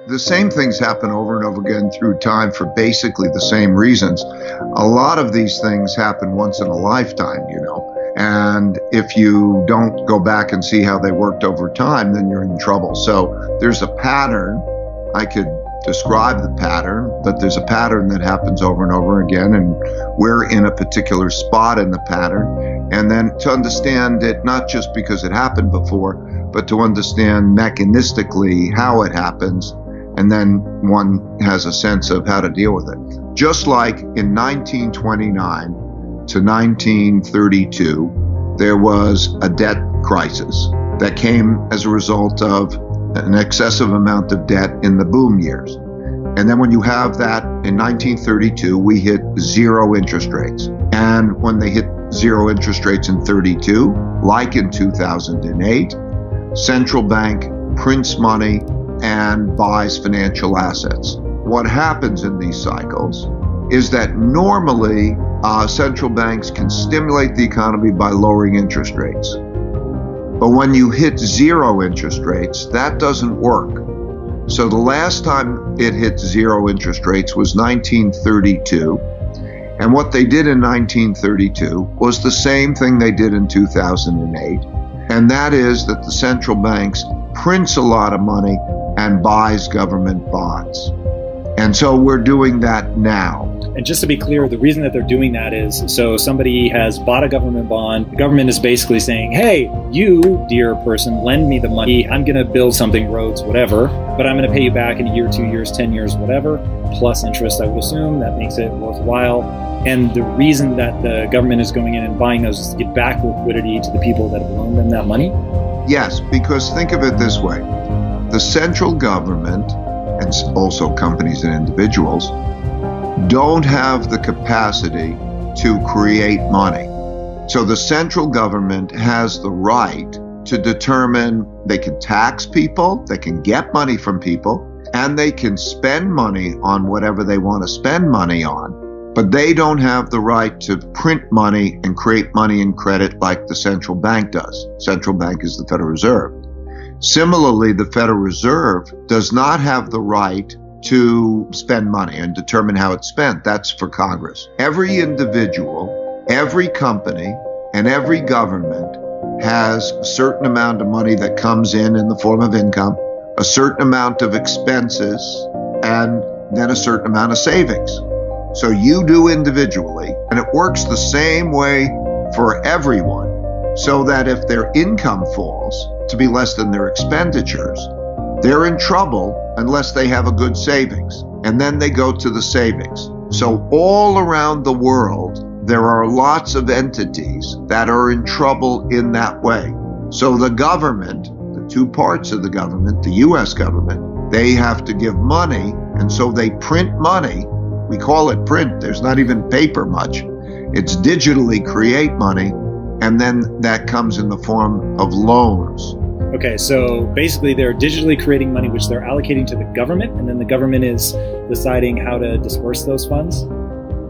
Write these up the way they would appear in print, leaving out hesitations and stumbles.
The same things happen over and over again through time for basically the same reasons. A lot of these things happen once in a lifetime, and if you don't go back and see how they worked over time, then you're in trouble. So there's a pattern. I could describe the pattern, but there's a pattern that happens over and over again, and we're in a particular spot in the pattern. And then to understand it, not just because it happened before, but to understand mechanistically how it happens, and then one has a sense of how to deal with it. Just like in 1929 to 1932, there was a debt crisis that came as a result of an excessive amount of debt in the boom years. And then when you have that in 1932, we hit zero interest rates. And when they hit zero interest rates in 32, like in 2008, central bank prints money and buys financial assets. What happens in these cycles is that normally central banks can stimulate the economy by lowering interest rates. But when you hit zero interest rates, that doesn't work. So the last time it hit zero interest rates was 1932. And what they did in 1932 was the same thing they did in 2008. And that is that the central banks prints a lot of money and buys government bonds. And so we're doing that now. And just to be clear, the reason that they're doing that is so somebody has bought a government bond. The government is basically saying, hey, you, dear person, lend me the money. I'm going to build something, roads, whatever, but I'm going to pay you back in a year, 2 years, 10 years, whatever, plus interest, I would assume. That makes it worthwhile. And the reason that the government is going in and buying those is to get back liquidity to the people that have loaned them that money? Yes, because think of it this way. The central government, and also companies and individuals, don't have the capacity to create money. So the central government has the right to determine they can tax people, they can get money from people, and they can spend money on whatever they want to spend money on. But they don't have the right to print money and create money and credit like the central bank does. Central bank is the Federal Reserve. Similarly, the Federal Reserve does not have the right to spend money and determine how it's spent. That's for Congress. Every individual, every company, and every government has a certain amount of money that comes in the form of income, a certain amount of expenses, and then a certain amount of savings. So you do individually, and it works the same way for everyone, so that if their income falls to be less than their expenditures, they're in trouble unless they have a good savings. And then they go to the savings. So all around the world, there are lots of entities that are in trouble in that way. So the government, the two parts of the government, the US government, they have to give money, and so they print money. We call it print. There's not even paper much. It's digitally create money, and then that comes in the form of loans. Okay, so basically they're digitally creating money, which they're allocating to the government, and then the government is deciding how to disperse those funds?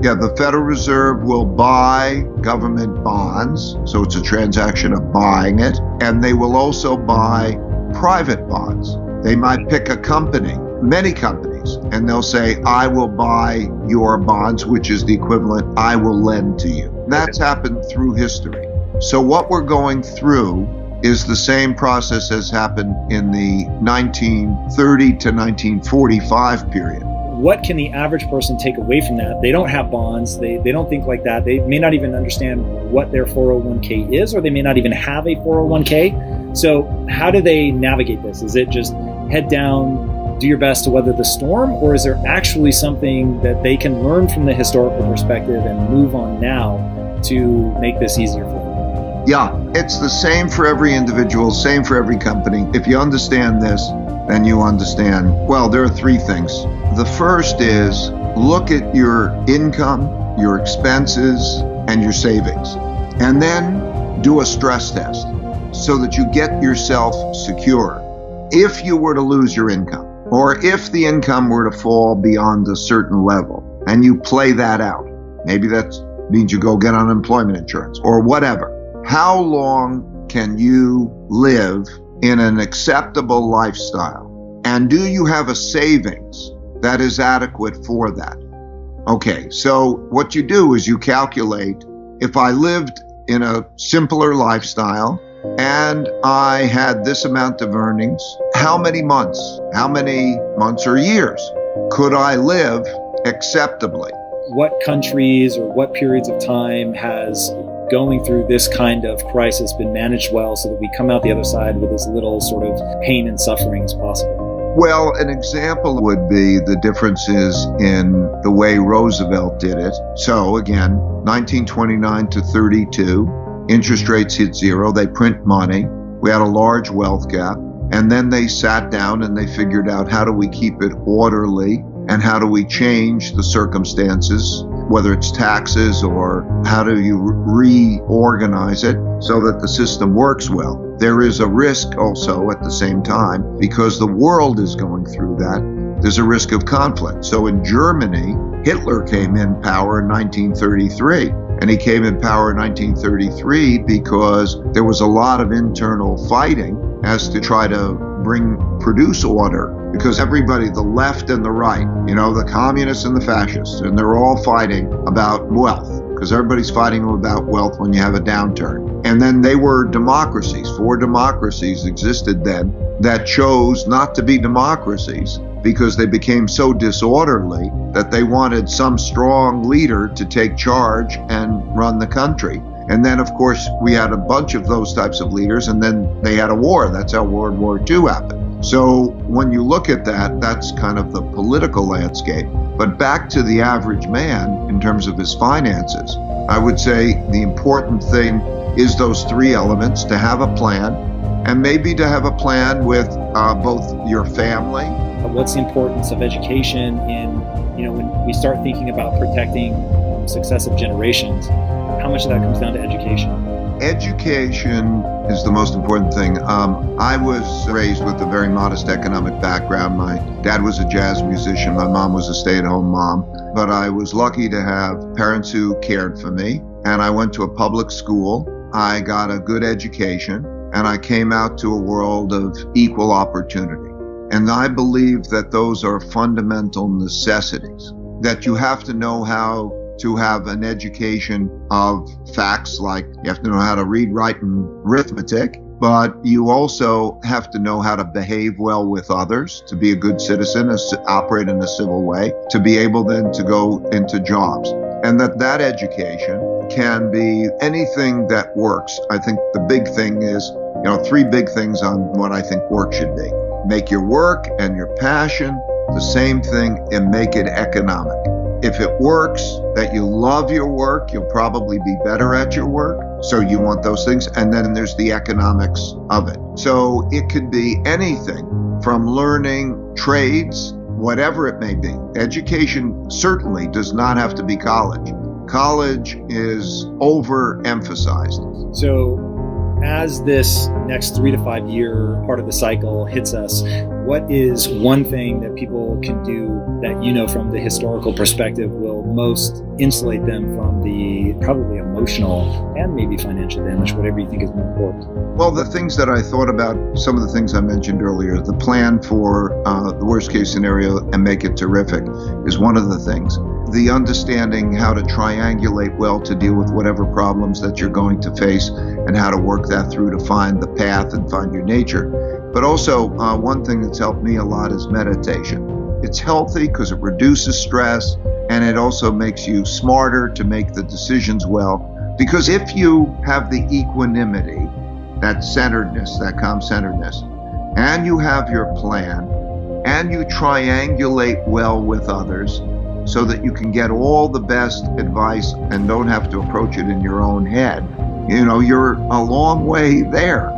Yeah, the Federal Reserve will buy government bonds, so it's a transaction of buying it, and they will also buy private bonds. They might pick a company, many companies, and they'll say, I will buy your bonds, which is the equivalent, I will lend to you. That's happened through history. So what we're going through is the same process as happened in the 1930 to 1945 period. What can the average person take away from that? They don't have bonds. They don't think like that. They may not even understand what their 401k is, or they may not even have a 401k. So how do they navigate this? Is it just head down, do your best to weather the storm, or is there actually something that they can learn from the historical perspective and move on now to make this easier for them? Yeah, it's the same for every individual, same for every company. If you understand this, then you understand, well, there are three things. The first is look at your income, your expenses, and your savings, and then do a stress test so that you get yourself secure. If you were to lose your income, or if the income were to fall beyond a certain level, and you play that out, maybe that means you go get unemployment insurance or whatever. How long can you live in an acceptable lifestyle? And do you have a savings that is adequate for that? Okay, so what you do is you calculate, if I lived in a simpler lifestyle and I had this amount of earnings, how many months or years could I live acceptably? What countries or what periods of time has going through this kind of crisis been managed well so that we come out the other side with as little sort of pain and suffering as possible? Well, an example would be the differences in the way Roosevelt did it. So again, 1929 to 32, interest rates hit zero, they print money, we had a large wealth gap, and then they sat down and they figured out, how do we keep it orderly and how do we change the circumstances, whether it's taxes or how do you reorganize it so that the system works well. There is a risk also at the same time, because the world is going through that, there's a risk of conflict. So in Germany, Hitler came in power in 1933. And he came in power in 1933 because there was a lot of internal fighting as to try to produce order, because everybody, the left and the right, the communists and the fascists, and they're all fighting about wealth, because everybody's fighting about wealth when you have a downturn. And then they were democracies. 4 democracies existed then that chose not to be democracies because they became so disorderly that they wanted some strong leader to take charge and run the country. And then, of course, we had a bunch of those types of leaders, and then they had a war. That's how World War II happened. So when you look at that, that's kind of the political landscape. But back to the average man in terms of his finances, I would say the important thing is those 3 elements: to have a plan, and maybe to have a plan with both your family. What's the importance of education in, when we start thinking about protecting successive generations, how much of that comes down to education? Education is the most important thing. I was raised with a very modest economic background. My dad was a jazz musician. My mom was a stay-at-home mom. But I was lucky to have parents who cared for me. And I went to a public school. I got a good education. And I came out to a world of equal opportunity. And I believe that those are fundamental necessities, that you have to know how to have an education of facts, like you have to know how to read, write, and arithmetic, but you also have to know how to behave well with others, to be a good citizen, operate in a civil way, to be able then to go into jobs. And that education can be anything that works. I think the big thing is, 3 big things on what I think work should be. Make your work and your passion the same thing, and make it economic. If it works, that you love your work, you'll probably be better at your work. So you want those things. And then there's the economics of it. So it could be anything from learning trades, whatever it may be. Education certainly does not have to be college. College is overemphasized. So as this next 3 to 5 year part of the cycle hits us, what is one thing that people can do that, from the historical perspective, will most insulate them from the probably emotional and maybe financial damage, whatever you think is more important? Well, the things that I thought about, some of the things I mentioned earlier, the plan for the worst case scenario and make it terrific is one of the things. The understanding how to triangulate well to deal with whatever problems that you're going to face and how to work that through to find the path and find your nature. But also, one thing that's helped me a lot is meditation. It's healthy because it reduces stress, and it also makes you smarter to make the decisions well. Because if you have the equanimity, that centeredness, that calm centeredness, and you have your plan, and you triangulate well with others so that you can get all the best advice and don't have to approach it in your own head, you're a long way there.